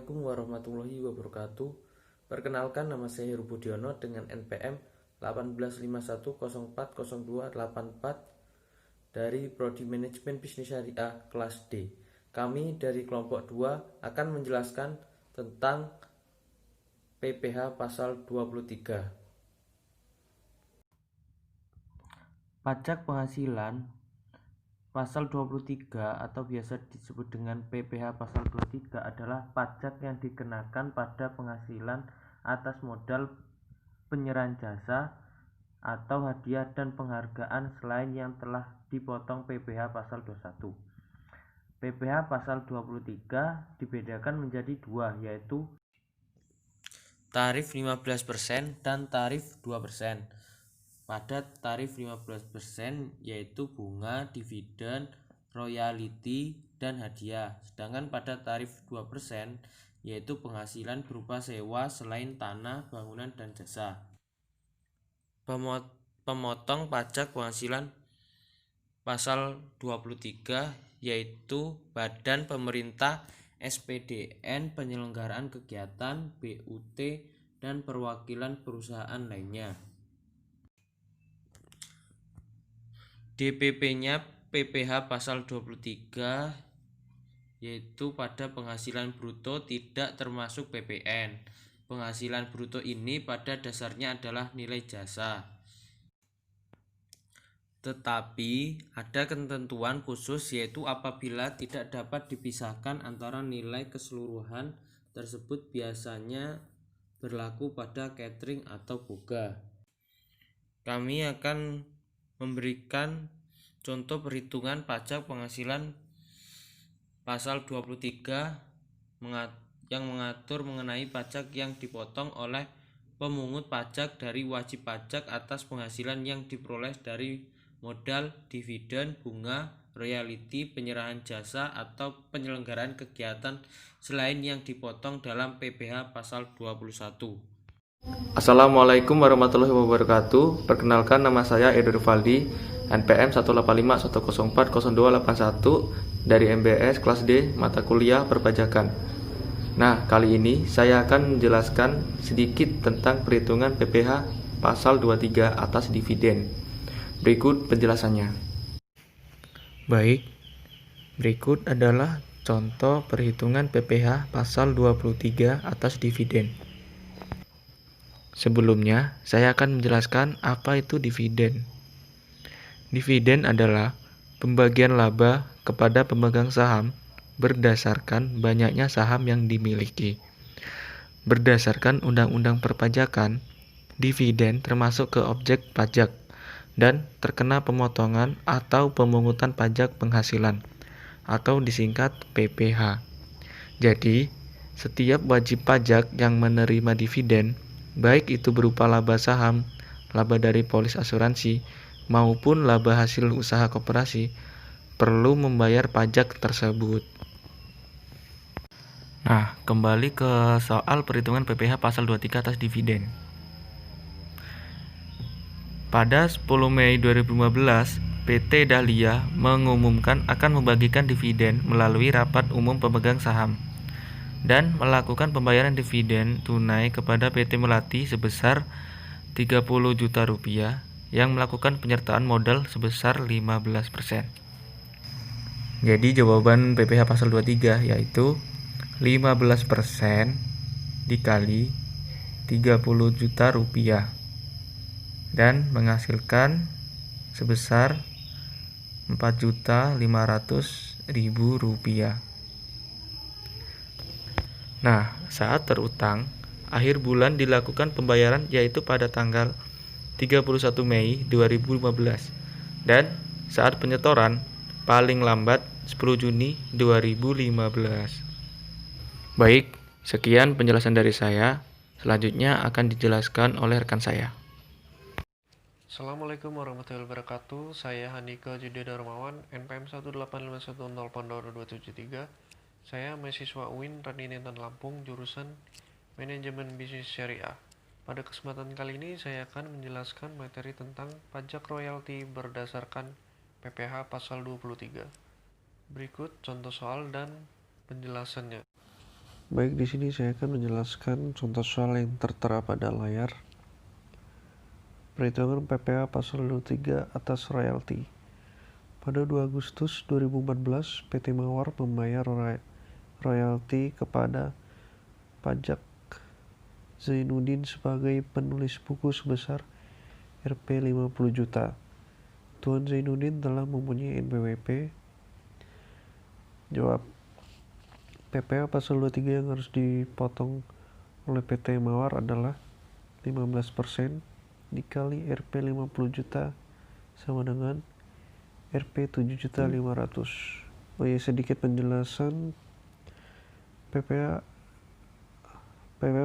Assalamualaikum warahmatullahi wabarakatuh. Perkenalkan, nama saya Heru Budiono dengan NPM 1851040284 dari Prodi Manajemen Bisnis Syariah kelas D. Kami dari kelompok 2 akan menjelaskan tentang PPh pasal 23. Pajak penghasilan pasal 23 atau biasa disebut dengan PPh pasal 23 adalah pajak yang dikenakan pada penghasilan atas modal penyerahan jasa atau hadiah dan penghargaan selain yang telah dipotong PPh pasal 21. PPh pasal 23 dibedakan menjadi dua, yaitu tarif 15% dan tarif 2%. Pada tarif 15% yaitu bunga, dividen, royalti, dan hadiah. Sedangkan pada tarif 2% yaitu penghasilan berupa sewa selain tanah, bangunan, dan jasa. Pemotong pajak penghasilan pasal 23 yaitu badan pemerintah, SPDN, penyelenggaraan kegiatan, BUT, dan perwakilan perusahaan lainnya. DPP-nya PPh pasal 23 yaitu pada penghasilan bruto tidak termasuk PPN. Penghasilan bruto ini pada dasarnya adalah nilai jasa. Tetapi ada ketentuan khusus, yaitu apabila tidak dapat dipisahkan antara nilai keseluruhan tersebut biasanya berlaku pada catering atau boga. Kami akan memberikan contoh perhitungan pajak penghasilan pasal 23 yang mengatur mengenai pajak yang dipotong oleh pemungut pajak dari wajib pajak atas penghasilan yang diperoleh dari modal, dividen, bunga, royalti, penyerahan jasa, atau penyelenggaraan kegiatan selain yang dipotong dalam PPh pasal 21. Assalamualaikum warahmatullahi wabarakatuh. Perkenalkan, nama saya Edo Rivaldi, NPM 185140281 dari MBS kelas D, mata kuliah perpajakan. Nah, kali ini saya akan menjelaskan sedikit tentang perhitungan PPh pasal 23 atas dividen. Berikut penjelasannya. Baik, berikut adalah contoh perhitungan PPh pasal 23 atas dividen. Sebelumnya, saya akan menjelaskan apa itu dividen. Dividen adalah pembagian laba kepada pemegang saham berdasarkan banyaknya saham yang dimiliki. Berdasarkan Undang-Undang Perpajakan, dividen termasuk ke objek pajak dan terkena pemotongan atau pemungutan pajak penghasilan atau disingkat PPh. Jadi, setiap wajib pajak yang menerima dividen, baik itu berupa laba saham, laba dari polis asuransi, maupun laba hasil usaha koperasi, perlu membayar pajak tersebut. Nah, kembali ke soal perhitungan PPh pasal 23 atas dividen. Pada 10 Mei 2015, PT Dahlia mengumumkan akan membagikan dividen melalui rapat umum pemegang saham dan melakukan pembayaran dividen tunai kepada PT Melati sebesar 30 juta rupiah yang melakukan penyertaan modal sebesar 15%. Jadi jawaban PPh pasal 23 yaitu 15% dikali 30 juta rupiah dan menghasilkan sebesar 4.500.000 rupiah. Nah, saat terutang, akhir bulan dilakukan pembayaran yaitu pada tanggal 31 Mei 2015 dan saat penyetoran paling lambat 10 Juni 2015. Baik, sekian penjelasan dari saya. Selanjutnya akan dijelaskan oleh rekan saya. Assalamualaikum warahmatullahi wabarakatuh. Saya Handika Judi Darmawan, NPM 18510 Saya mahasiswa UIN Radinatan Lampung, jurusan Manajemen Bisnis Syariah. Pada kesempatan kali ini saya akan menjelaskan materi tentang pajak royalti berdasarkan PPh pasal 23. Berikut contoh soal dan penjelasannya. Baik, di sini saya akan menjelaskan contoh soal yang tertera pada layar. Perhitungan PPh pasal 23 atas royalti. Pada 2 Agustus 2014, PT Mawar membayar royalti kepada pajak Zainuddin sebagai penulis buku sebesar Rp 50 juta. Tuan Zainuddin telah mempunyai NPWP. Jawab. PPh pasal 23 yang harus dipotong oleh PT Mawar adalah 15% dikali Rp 50 juta sama dengan Rp 7.500.000. Oh ya, sedikit penjelasan. PPh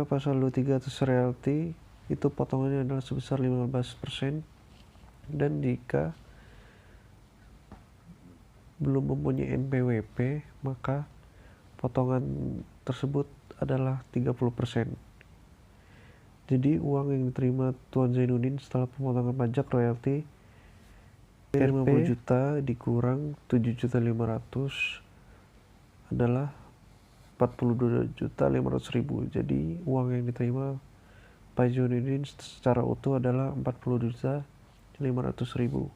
pasal 23 atas royalti itu potongannya adalah sebesar 15%, dan jika belum mempunyai NPWP maka potongan tersebut adalah 30%. Jadi uang yang diterima Tuan Zainuddin setelah pemotongan pajak royalti Rp 50 juta dikurang 7.500.000 adalah 42.500.000. Jadi uang yang diterima Pak Zainuddin secara utuh adalah 40.500.000.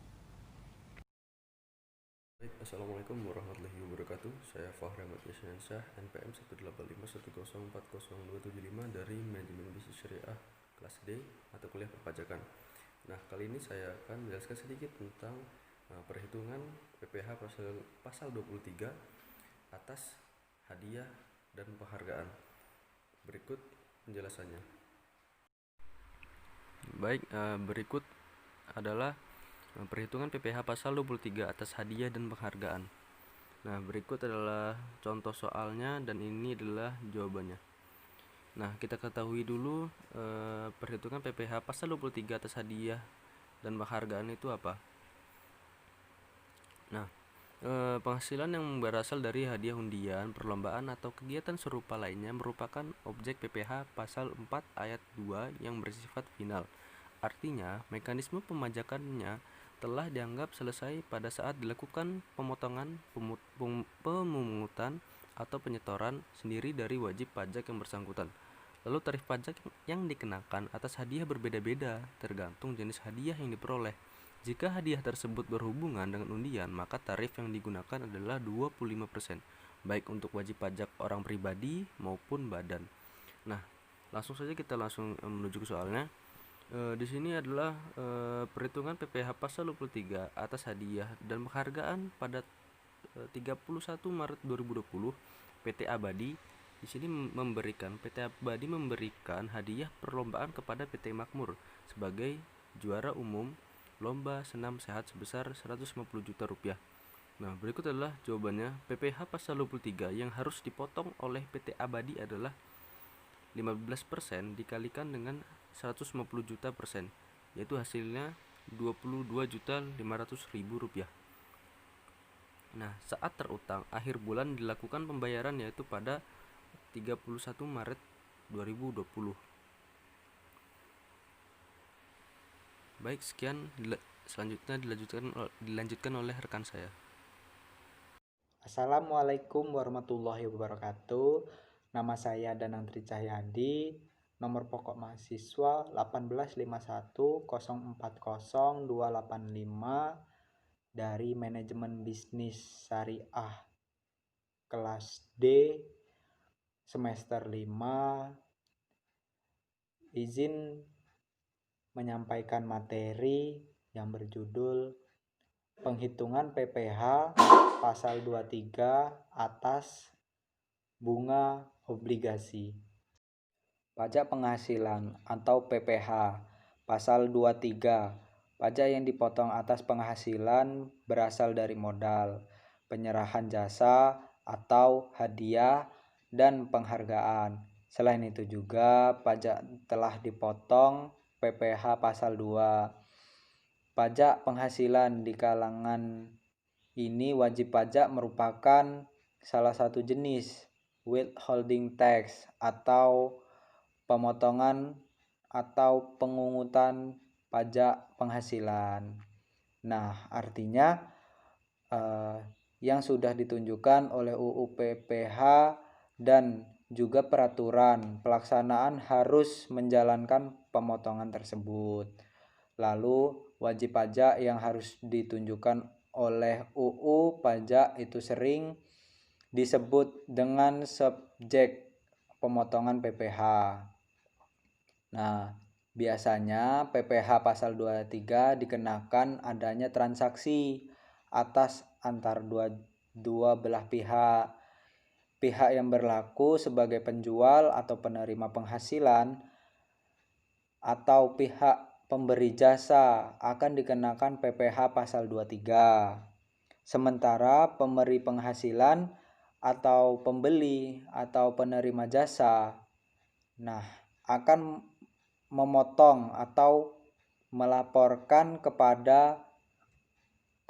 Baik, Assalamualaikum warahmatullahi wabarakatuh. Saya Fahri Ahmad Yasyansyah, NPM 18510400275 dari Manajemen Bisnis Syariah kelas D mata kuliah perpajakan. Nah, kali ini saya akan menjelaskan sedikit tentang perhitungan PPh pasal 23 atas hadiah dan penghargaan. Berikut penjelasannya. Baik, berikut adalah perhitungan PPh pasal 23 atas hadiah dan penghargaan. Nah, berikut adalah contoh soalnya dan ini adalah jawabannya. Nah, kita ketahui dulu perhitungan PPh pasal 23 atas hadiah dan penghargaan itu apa. Nah, penghasilan yang berasal dari hadiah undian, perlombaan atau kegiatan serupa lainnya merupakan objek PPh pasal 4 ayat 2 yang bersifat final. Artinya, mekanisme pemajakannya telah dianggap selesai pada saat dilakukan pemotongan, pemungutan, atau penyetoran sendiri dari wajib pajak yang bersangkutan. Lalu tarif pajak yang dikenakan atas hadiah berbeda-beda tergantung jenis hadiah yang diperoleh. Jika hadiah tersebut berhubungan dengan undian, maka tarif yang digunakan adalah 25%, baik untuk wajib pajak orang pribadi maupun badan. Nah, langsung saja kita menuju ke soalnya. Di sini adalah perhitungan PPh pasal 23 atas hadiah dan penghargaan pada 31 Maret 2020. PT Abadi memberikan hadiah perlombaan kepada PT Makmur sebagai juara umum lomba senam sehat sebesar 150 juta rupiah. Nah, berikut adalah jawabannya. PPh pasal 23 yang harus dipotong oleh PT Abadi adalah 15% dikalikan dengan 150 juta persen, yaitu hasilnya 22.500.000 rupiah. Nah, saat terutang akhir bulan dilakukan pembayaran yaitu pada 31 Maret 2020. Baik, sekian. Selanjutnya dilanjutkan oleh rekan saya. Assalamualaikum warahmatullahi wabarakatuh. Nama saya Danang Tri Cahyadi, nomor pokok mahasiswa 181404025 dari Manajemen Bisnis Syariah kelas D semester 5. Izin menyampaikan materi yang berjudul penghitungan PPh pasal 23 atas bunga obligasi. Pajak penghasilan atau PPh pasal 23. Pajak yang dipotong atas penghasilan berasal dari modal, penyerahan jasa atau hadiah dan penghargaan. Selain itu juga pajak telah dipotong PPh pasal 2. Pajak penghasilan di kalangan ini wajib pajak merupakan salah satu jenis withholding tax atau pemotongan atau pengungutan pajak penghasilan. Nah, artinya yang sudah ditunjukkan oleh UU PPh dan juga peraturan pelaksanaan harus menjalankan pemotongan tersebut. Lalu wajib pajak yang harus ditunjukkan oleh UU pajak itu sering disebut dengan subjek pemotongan PPh. Nah, biasanya PPh pasal 23 dikenakan adanya transaksi atas antar dua belah pihak. Pihak yang berlaku sebagai penjual atau penerima penghasilan atau pihak pemberi jasa akan dikenakan PPh pasal 23. Sementara pemberi penghasilan atau pembeli atau penerima jasa akan memotong atau melaporkan kepada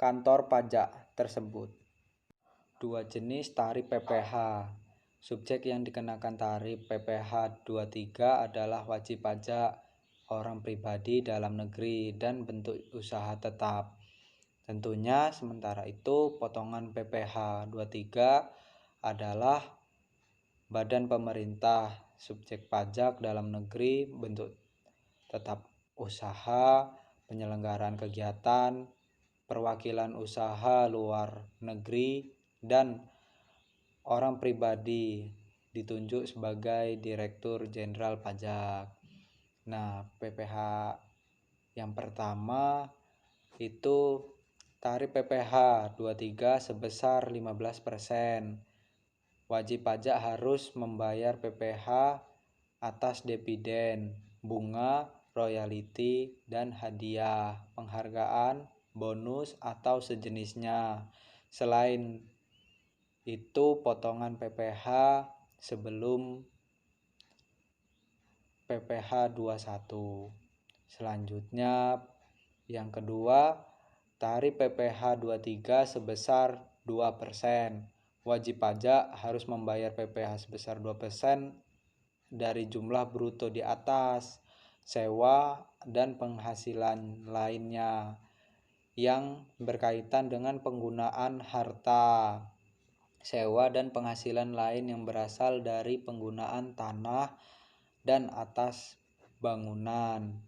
kantor pajak tersebut. Dua jenis tarif PPh. Subjek yang dikenakan tarif PPh 23 adalah wajib pajak orang pribadi dalam negeri dan bentuk usaha tetap. Tentunya sementara itu potongan PPh 23 adalah badan pemerintah, subjek pajak dalam negeri, bentuk tetap usaha, penyelenggaraan kegiatan, perwakilan usaha luar negeri, dan orang pribadi ditunjuk sebagai Direktur Jenderal Pajak. Nah, PPh yang pertama itu tarif PPh 23 sebesar 15%. Wajib pajak harus membayar PPh atas dividen, bunga, royalti, dan hadiah, penghargaan, bonus, atau sejenisnya. Selain itu potongan PPh sebelum PPh 21. Selanjutnya yang kedua, tarif PPh 23 sebesar 2%. Wajib pajak harus membayar PPh sebesar 2% dari jumlah bruto di atas, sewa, dan penghasilan lainnya yang berkaitan dengan penggunaan harta, sewa, dan penghasilan lain yang berasal dari penggunaan tanah dan atas bangunan.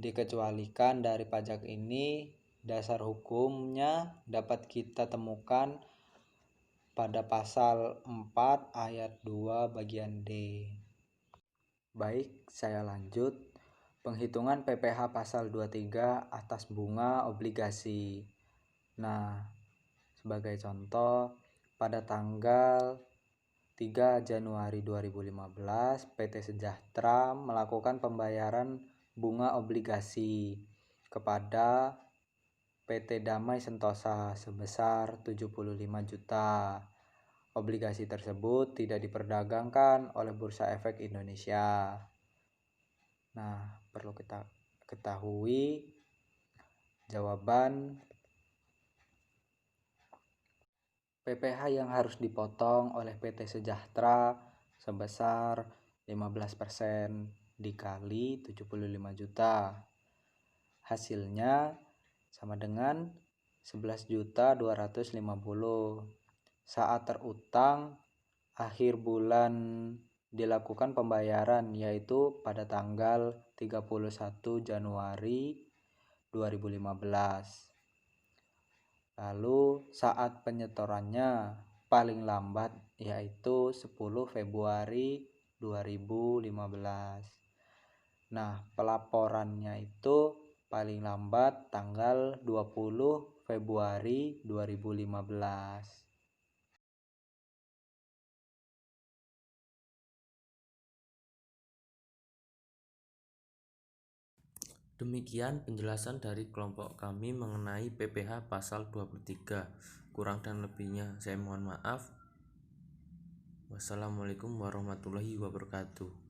Dikecualikan dari pajak ini, dasar hukumnya dapat kita temukan pada pasal 4 ayat 2 bagian D. Baik, saya lanjut. Penghitungan PPh pasal 23 atas bunga obligasi. Nah, sebagai contoh, pada tanggal 3 Januari 2015, PT Sejahtera melakukan pembayaran bunga obligasi kepada PT Damai Sentosa sebesar 75 juta. Obligasi tersebut tidak diperdagangkan oleh Bursa Efek Indonesia. Nah, perlu kita ketahui jawaban PPh yang harus dipotong oleh PT Sejahtera sebesar 15% dikali 75 juta. Hasilnya sama dengan 11.250. Saat terutang akhir bulan dilakukan pembayaran yaitu pada tanggal 31 Januari 2015. Lalu saat penyetorannya paling lambat yaitu 10 Februari 2015. Nah, pelaporannya itu paling lambat tanggal 20 Februari 2015. Demikian penjelasan dari kelompok kami mengenai PPh pasal 23. Kurang dan lebihnya saya mohon maaf. Wassalamualaikum warahmatullahi wabarakatuh.